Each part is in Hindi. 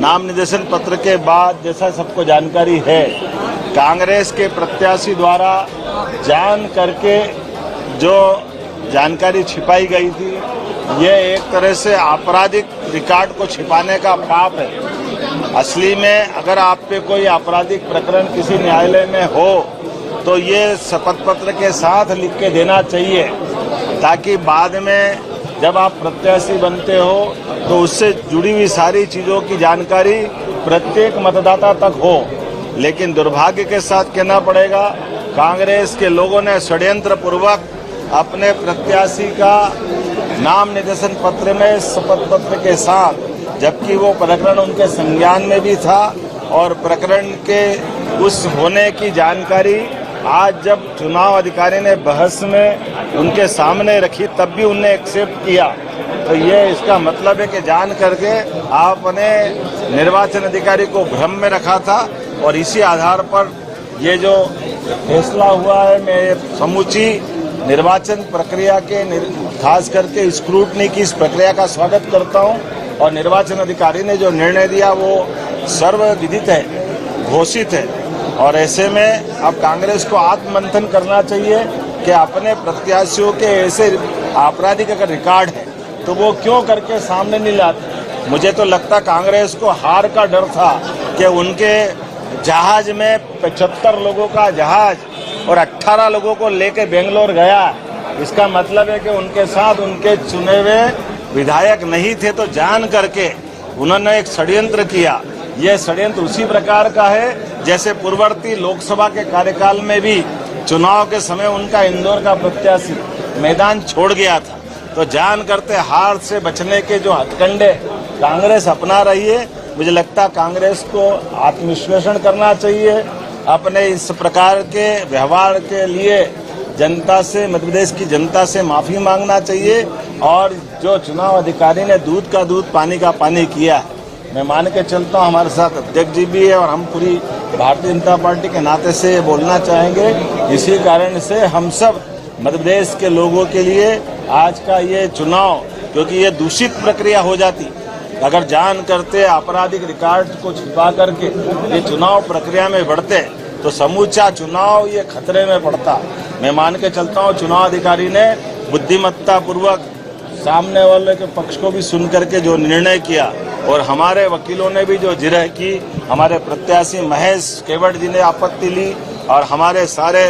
नाम निर्देशन पत्र के बाद जैसा सबको जानकारी है, कांग्रेस के प्रत्याशी द्वारा जान करके जो जानकारी छिपाई गई थी, ये एक तरह से आपराधिक रिकॉर्ड को छिपाने का पाप है। असली में अगर आप पे कोई आपराधिक प्रकरण किसी न्यायालय में हो तो ये शपथ पत्र के साथ लिख के देना चाहिए, ताकि बाद में जब आप प्रत्याशी बनते हो तो उससे जुड़ी हुई सारी चीज़ों की जानकारी प्रत्येक मतदाता तक हो। लेकिन दुर्भाग्य के साथ कहना पड़ेगा, कांग्रेस के लोगों ने षड्यंत्र पूर्वक अपने प्रत्याशी का नाम निर्देशन पत्र में शपथ पत्र के साथ, जबकि वो प्रकरण उनके संज्ञान में भी था और प्रकरण के उस होने की जानकारी आज जब चुनाव अधिकारी ने बहस में उनके सामने रखी तब भी उन्हें एक्सेप्ट किया। तो ये इसका मतलब है कि जान करके आपने निर्वाचन अधिकारी को भ्रम में रखा था और इसी आधार पर ये जो फैसला हुआ है, मैं समूची निर्वाचन प्रक्रिया के खास करके स्क्रूटनी की इस प्रक्रिया का स्वागत करता हूं और निर्वाचन अधिकारी ने जो निर्णय दिया वो सर्वविदित है, घोषित है। और ऐसे में अब कांग्रेस को आत्ममंथन करना चाहिए कि अपने प्रत्याशियों के ऐसे आपराधिक अगर रिकॉर्ड है तो वो क्यों करके सामने नहीं लाते। मुझे तो लगता कांग्रेस को हार का डर था कि उनके जहाज में 75 लोगों का जहाज और 18 लोगों को लेके बेंगलोर गया। इसका मतलब है कि उनके साथ उनके चुने हुए विधायक नहीं थे, तो जान करके उन्होंने एक षड्यंत्र किया। यह षड्यंत्र उसी प्रकार का है जैसे पूर्ववर्ती लोकसभा के कार्यकाल में भी चुनाव के समय उनका इंदौर का प्रत्याशी मैदान छोड़ गया था। तो जान करते हार से बचने के जो हथकंडे कांग्रेस अपना रही है, मुझे लगता कांग्रेस को आत्मविश्लेषण करना चाहिए। अपने इस प्रकार के व्यवहार के लिए जनता से, मध्य प्रदेश की जनता से माफी मांगना चाहिए। और जो चुनाव अधिकारी ने दूध का दूध पानी का पानी किया है, मैं मान के चलता हूँ हमारे साथ अध्यक्ष जी भी है और हम पूरी भारतीय जनता पार्टी के नाते से बोलना चाहेंगे। इसी कारण से हम सब मध्य प्रदेश के लोगों के लिए आज का ये चुनाव, क्योंकि ये दूषित प्रक्रिया हो जाती अगर जान करते आपराधिक रिकॉर्ड को छिपा करके ये चुनाव प्रक्रिया में बढ़ते तो समूचा चुनाव ये खतरे में पड़ता। मैं मान के चलता हूँ चुनाव अधिकारी ने बुद्धिमत्ता पूर्वक सामने वाले के पक्ष को भी सुन करके जो निर्णय किया और हमारे वकीलों ने भी जो जिरह की, हमारे प्रत्याशी महेश केवट जी ने आपत्ति ली और हमारे सारे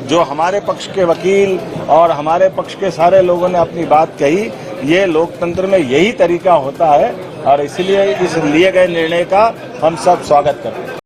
जो हमारे पक्ष के वकील और हमारे पक्ष के सारे लोगों ने अपनी बात कही। ये लोकतंत्र में यही तरीका होता है और इसलिए इस लिए गए निर्णय का हम सब स्वागत करते हैं।